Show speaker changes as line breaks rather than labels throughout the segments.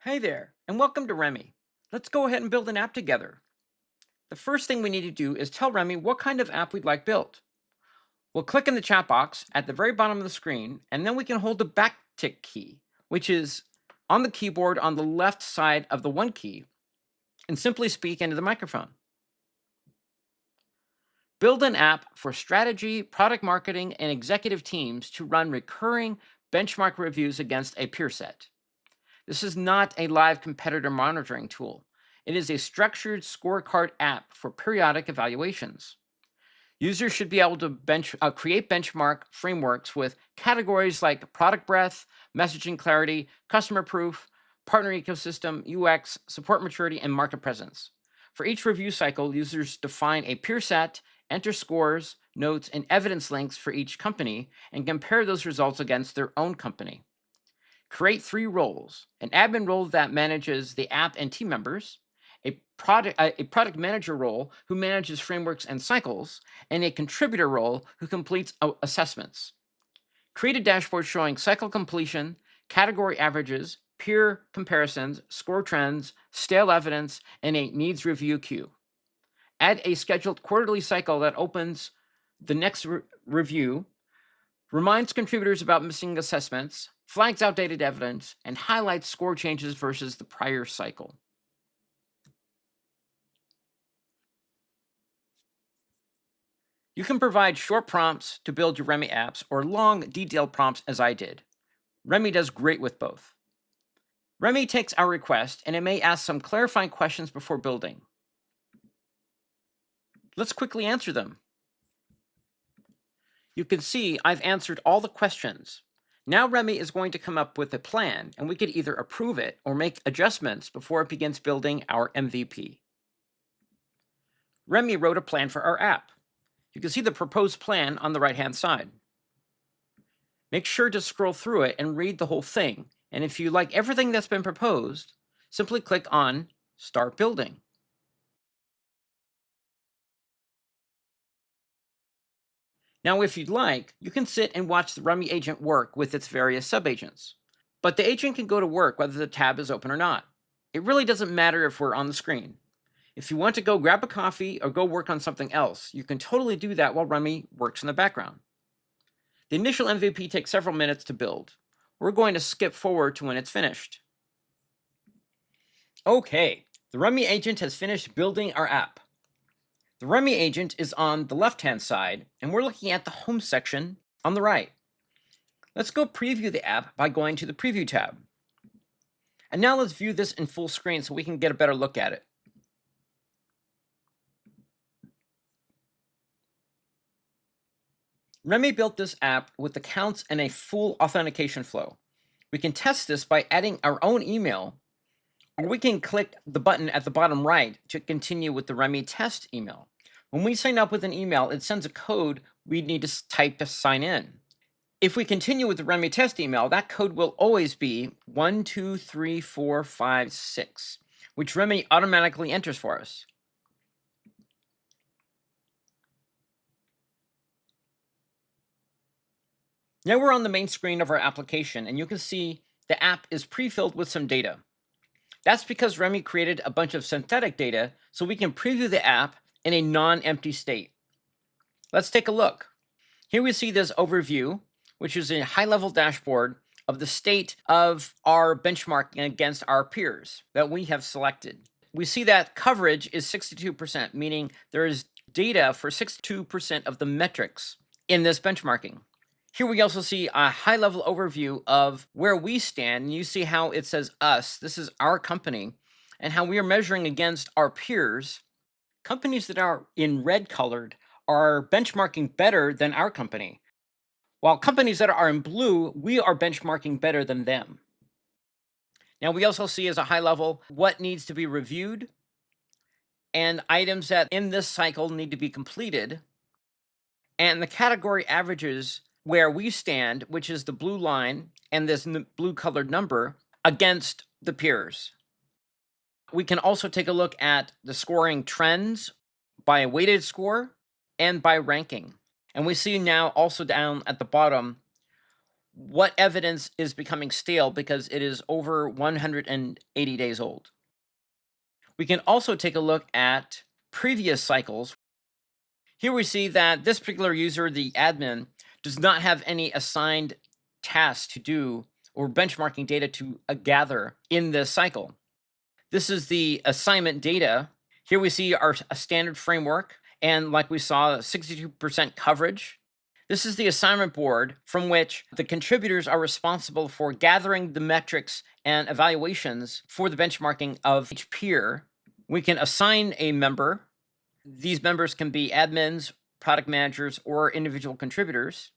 Hey there, and welcome to Remy. Let's go ahead and build an app together. The first thing we need to do is tell Remy what kind of app we'd like built. We'll click in the chat box at the very bottom of the screen, and then we can hold the backtick key, which is on the keyboard on the left side of the one key, and simply speak into the microphone. Build an app for strategy, product marketing, and executive teams to run recurring benchmark reviews against a peer set. This is not a live competitor monitoring tool. It is a structured scorecard app for periodic evaluations. Users should be able to create benchmark frameworks with categories like product breadth, messaging clarity, customer proof, partner ecosystem, UX, support maturity, and market presence. For each review cycle, users define a peer set, enter scores, notes, and evidence links for each company, and compare those results against their own company. Create 3 roles: an admin role that manages the app and team members, a product manager role who manages frameworks and cycles, and a contributor role who completes assessments. Create a dashboard showing cycle completion, category averages, peer comparisons, score trends, stale evidence, and a needs review queue. Add a scheduled quarterly cycle that opens the next review, reminds contributors about missing assessments, flags outdated evidence, and highlights score changes versus the prior cycle. You can provide short prompts to build your Remy apps or long, detailed prompts as I did. Remy does great with both. Remy takes our request and it may ask some clarifying questions before building. Let's quickly answer them. You can see I've answered all the questions. Now Remy is going to come up with a plan, and we could either approve it or make adjustments before it begins building our MVP. Remy wrote a plan for our app. You can see the proposed plan on the right-hand side. Make sure to scroll through it and read the whole thing, and if you like everything that's been proposed, simply click on Start Building. Now, if you'd like, you can sit and watch the Remy agent work with its various subagents. But the agent can go to work whether the tab is open or not. It really doesn't matter if we're on the screen. If you want to go grab a coffee or go work on something else, you can totally do that while Remy works in the background. The initial MVP takes several minutes to build. We're going to skip forward to when it's finished. Okay, the Remy agent has finished building our app. The Remy agent is on the left-hand side, and we're looking at the Home section on the right. Let's go preview the app by going to the Preview tab. And now let's view this in full screen so we can get a better look at it. Remy built this app with accounts and a full authentication flow. We can test this by adding our own email, or we can click the button at the bottom right to continue with the Remy test email. When we sign up with an email, it sends a code we need to type to sign in. If we continue with the Remy test email, that code will always be 123456, which Remy automatically enters for us. Now we're on the main screen of our application, and you can see the app is pre-filled with some data. That's because Remy created a bunch of synthetic data so we can preview the app in a non-empty state. Let's take a look. Here we see this overview, which is a high-level dashboard of the state of our benchmarking against our peers that we have selected. We see that coverage is 62%, meaning there is data for 62% of the metrics in this benchmarking. Here we also see a high-level overview of where we stand, and you see how it says us, this is our company, and how we are measuring against our peers. Companies that are in red colored are benchmarking better than our company, while companies that are in blue, we are benchmarking better than them. Now we also see as a high level what needs to be reviewed and items that in this cycle need to be completed, and the category averages where we stand, which is the blue line and this blue colored number, against the peers. We can also take a look at the scoring trends by a weighted score and by ranking. And we see now also down at the bottom what evidence is becoming stale because it is over 180 days old. We can also take a look at previous cycles. Here we see that this particular user, the admin, does not have any assigned tasks to do or benchmarking data to gather in this cycle. This is the assignment data. Here we see our a standard framework, and like we saw, 62% coverage. This is the assignment board from which the contributors are responsible for gathering the metrics and evaluations for the benchmarking of each peer. We can assign a member. These members can be admins, product managers, or individual contributors.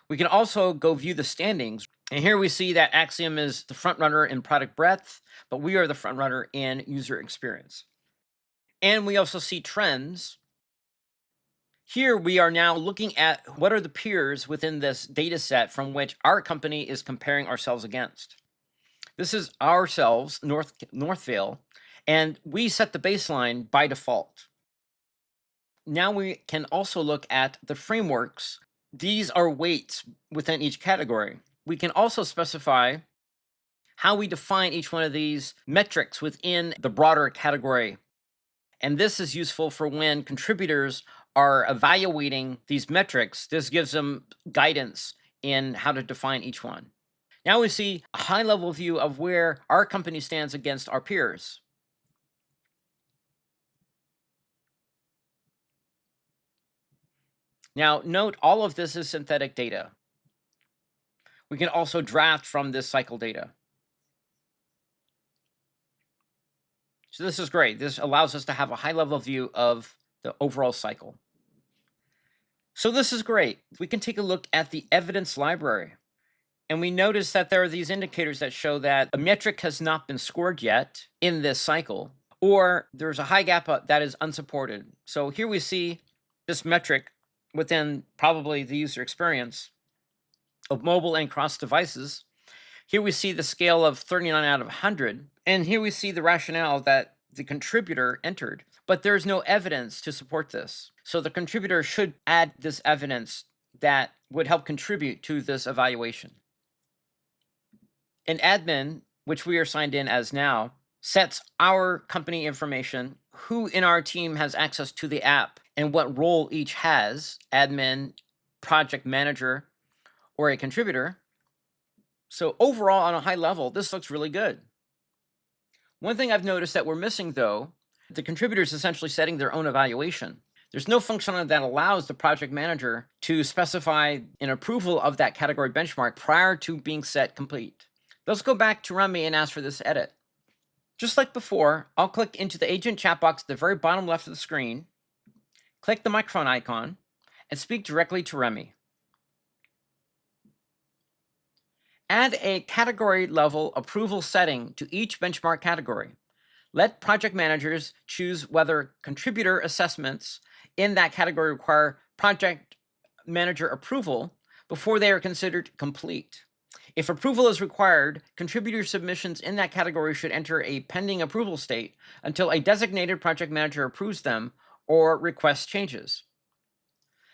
We can also go view the standings. And here we see that Axiom is the front runner in product breadth, but we are the front runner in user experience. And we also see trends. Here we are now looking at what are the peers within this data set from which our company is comparing ourselves against. This is ourselves, Northvale, and we set the baseline by default. Now we can also look at the frameworks. These are weights within each category. We can also specify how we define each one of these metrics within the broader category. And this is useful for when contributors are evaluating these metrics. This gives them guidance in how to define each one. Now we see a high-level view of where our company stands against our peers. Now, note all of this is synthetic data. We can also draft from this cycle data. So this is great. This allows us to have a high-level view of the overall cycle. So this is great. We can take a look at the evidence library. And we notice that there are these indicators that show that a metric has not been scored yet in this cycle, or there's a high gap that is unsupported. So here we see this metric within probably the user experience of mobile and cross devices. Here we see the scale of 39 out of 100. And here we see the rationale that the contributor entered, but there's no evidence to support this. So the contributor should add this evidence that would help contribute to this evaluation. An admin, which we are signed in as now, sets our company information, who in our team has access to the app, and what role each has, admin, project manager, or a contributor. So overall, on a high level, this looks really good. One thing I've noticed that we're missing, though, the contributor is essentially setting their own evaluation. There's no functionality that allows the project manager to specify an approval of that category benchmark prior to being set complete. Let's go back to Remy and ask for this edit. Just like before, I'll click into the agent chat box at the very bottom left of the screen, click the microphone icon, and speak directly to Remy. Add a category level approval setting to each benchmark category. Let project managers choose whether contributor assessments in that category require project manager approval before they are considered complete. If approval is required, contributor submissions in that category should enter a pending approval state until a designated project manager approves them or requests changes.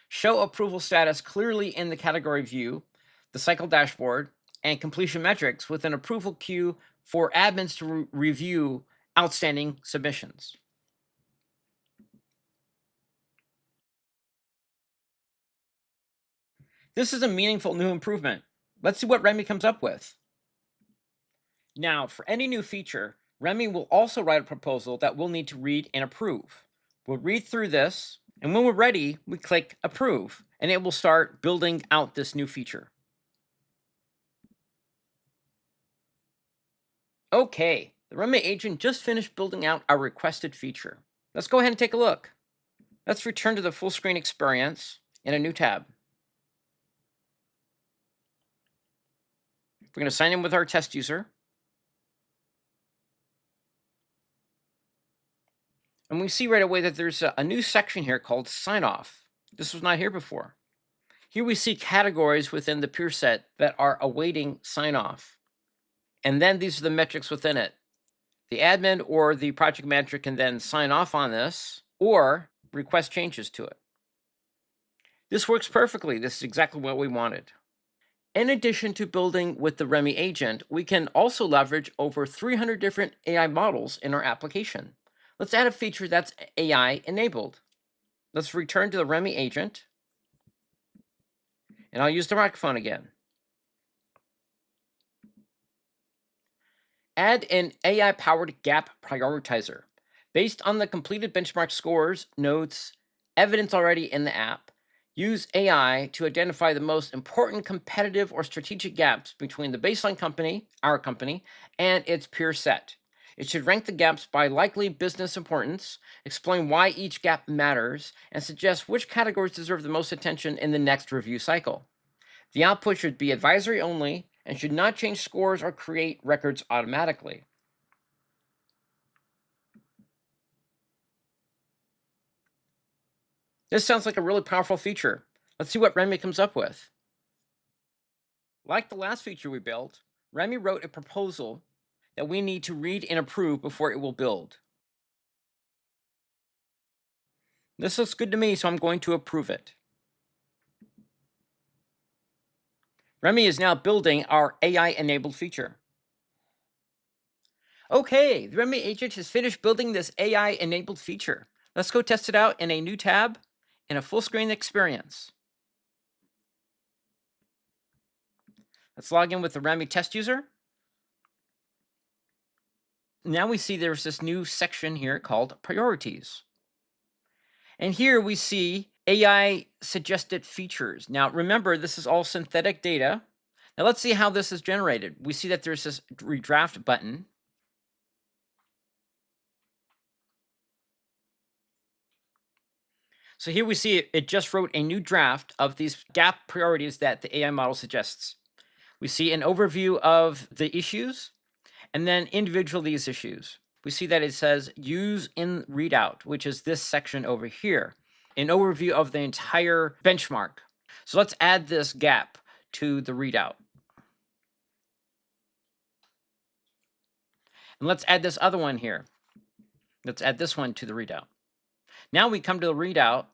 Show approval status clearly in the category view, the cycle dashboard, and completion metrics with an approval queue for admins to review outstanding submissions. This is a meaningful new improvement. Let's see what Remy comes up with. Now, for any new feature, Remy will also write a proposal that we'll need to read and approve. We'll read through this, and when we're ready, we click Approve, and it will start building out this new feature. Okay, the Remy agent just finished building out our requested feature. Let's go ahead and take a look. Let's return to the full screen experience in a new tab. We're going to sign in with our test user. And we see right away that there's a new section here called Sign Off. This was not here before. Here we see categories within the peer set that are awaiting sign off. And then these are the metrics within it. The admin or the project manager can then sign off on this or request changes to it. This works perfectly. This is exactly what we wanted. In addition to building with the Remy agent, we can also leverage over 300 different AI models in our application. Let's add a feature that's AI enabled. Let's return to the Remy agent, and I'll use the microphone again. Add an AI-powered gap prioritizer. Based on the completed benchmark scores, notes, evidence already in the app, use AI to identify the most important competitive or strategic gaps between the baseline company, our company, and its peer set. It should rank the gaps by likely business importance, explain why each gap matters, and suggest which categories deserve the most attention in the next review cycle. The output should be advisory only and should not change scores or create records automatically. This sounds like a really powerful feature. Let's see what Remy comes up with. Like the last feature we built, Remy wrote a proposal that we need to read and approve before it will build. This looks good to me, so I'm going to approve it. Remy is now building our AI-enabled feature. Okay, the Remy agent has finished building this AI-enabled feature. Let's go test it out in a new tab in a full-screen experience. Let's log in with the Remy test user. Now we see there's this new section here called Priorities. And here we see AI suggested features. Now remember, this is all synthetic data. Now let's see how this is generated. We see that there's this redraft button. So here we see it just wrote a new draft of these gap priorities that the AI model suggests. We see an overview of the issues and then individual these issues. We see that it says use in readout, which is this section over here, an overview of the entire benchmark. So let's add this gap to the readout. And let's add this other one here. Let's add this one to the readout. Now we come to the readout.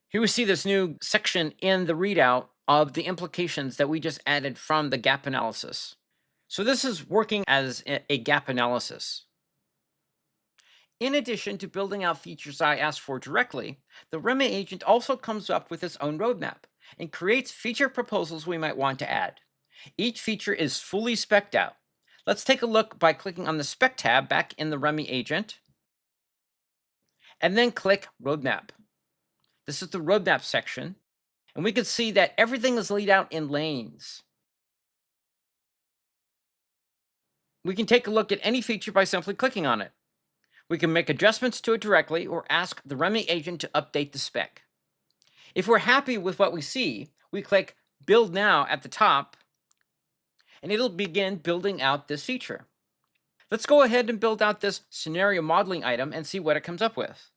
Here we see this new section in the readout of the implications that we just added from the gap analysis. So this is working as a gap analysis. In addition to building out features I asked for directly, the Remy agent also comes up with its own roadmap and creates feature proposals we might want to add. Each feature is fully spec'd out. Let's take a look by clicking on the Spec tab back in the Remy agent, and then click Roadmap. This is the Roadmap section, and we can see that everything is laid out in lanes. We can take a look at any feature by simply clicking on it. We can make adjustments to it directly or ask the Remy agent to update the spec. If we're happy with what we see, we click Build Now at the top, and it'll begin building out this feature. Let's go ahead and build out this scenario modeling item and see what it comes up with.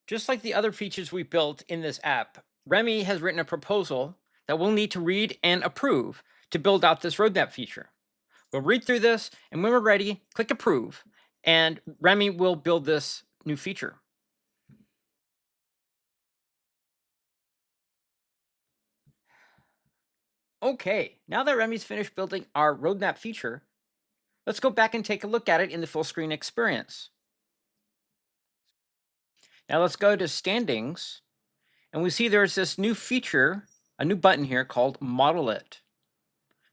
Just like the other features we built in this app, Remy has written a proposal that we'll need to read and approve to build out this roadmap feature. We'll read through this, and when we're ready, click Approve, and Remy will build this new feature. Okay, now that Remy's finished building our roadmap feature, let's go back and take a look at it in the full screen experience. Now let's go to Standings, and we see there's this new feature, a new button here called Model It.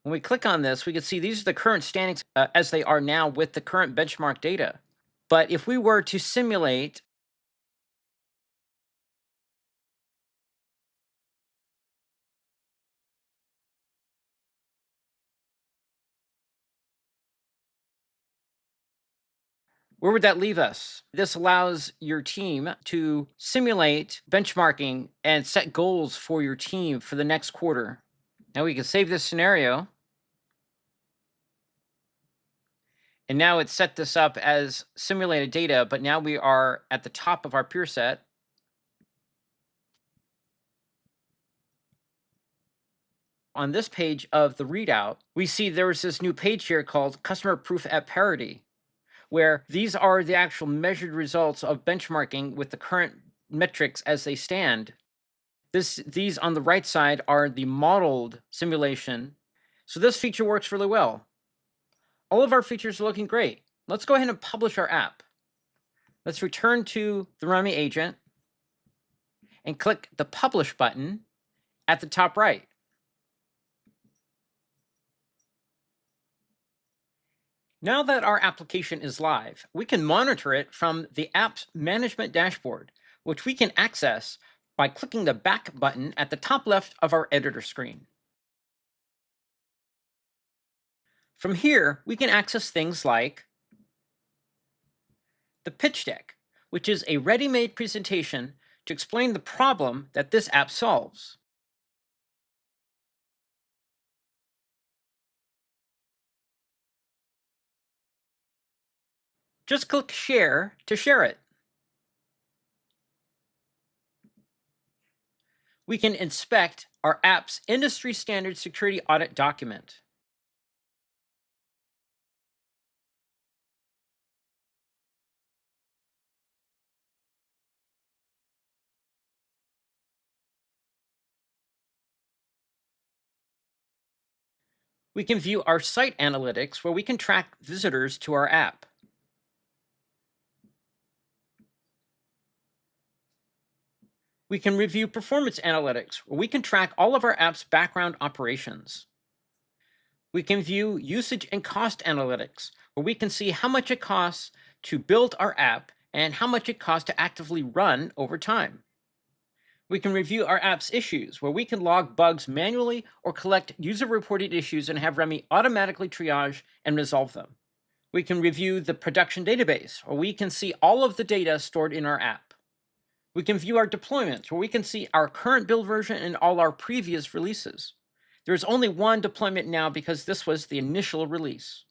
When we click on this, we can see these are the current standings as they are now with the current benchmark data. But if we were to simulate where would that leave us? This allows your team to simulate benchmarking and set goals for your team for the next quarter. Now we can save this scenario. And now it's set this up as simulated data, but now we are at the top of our peer set. On this page of the readout, we see there was this new page here called Customer Proof at Parity. where these are the actual measured results of benchmarking with the current metrics as they stand. These on the right side are the modeled simulation. So this feature works really well. All of our features are looking great. Let's go ahead and publish our app. Let's return to the Remy agent and click the Publish button at the top right. Now that our application is live, we can monitor it from the app's management dashboard, which we can access by clicking the Back button at the top left of our editor screen. From here, we can access things like the pitch deck, which is a ready-made presentation to explain the problem that this app solves. Just click Share to share it. We can inspect our app's industry standard security audit document. We can view our site analytics, where we can track visitors to our app. We can review performance analytics, where we can track all of our app's background operations. We can view usage and cost analytics, where we can see how much it costs to build our app and how much it costs to actively run over time. We can review our app's issues, where we can log bugs manually or collect user-reported issues and have Remy automatically triage and resolve them. We can review the production database, where we can see all of the data stored in our app. We can view our deployments, where we can see our current build version and all our previous releases. There's only one deployment now because this was the initial release.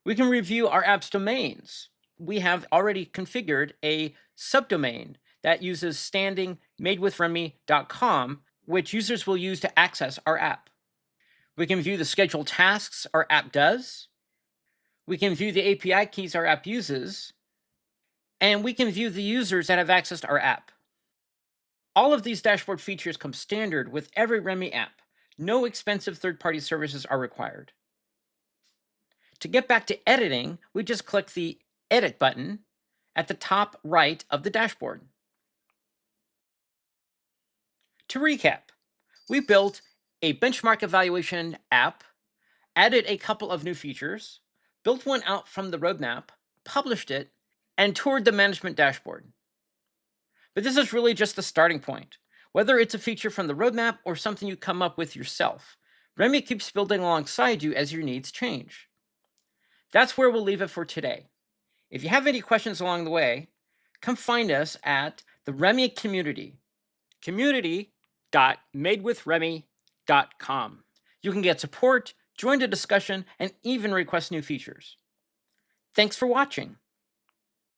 We can review our app's domains. We have already configured a subdomain that uses standing madewithremy.com, which users will use to access our app. We can view the scheduled tasks our app does. We can view the API keys our app uses. And we can view the users that have accessed our app. All of these dashboard features come standard with every Remy app. No expensive third-party services are required. To get back to editing, we just click the Edit button at the top right of the dashboard. To recap, we built a benchmark evaluation app, added a couple of new features, built one out from the roadmap, published it, and toured the management dashboard. But this is really just the starting point. Whether it's a feature from the roadmap or something you come up with yourself, Remy keeps building alongside you as your needs change. That's where we'll leave it for today. If you have any questions along the way, come find us at the Remy community, community.madewithremy.com. You can get support, join the discussion, and even request new features. Thanks for watching.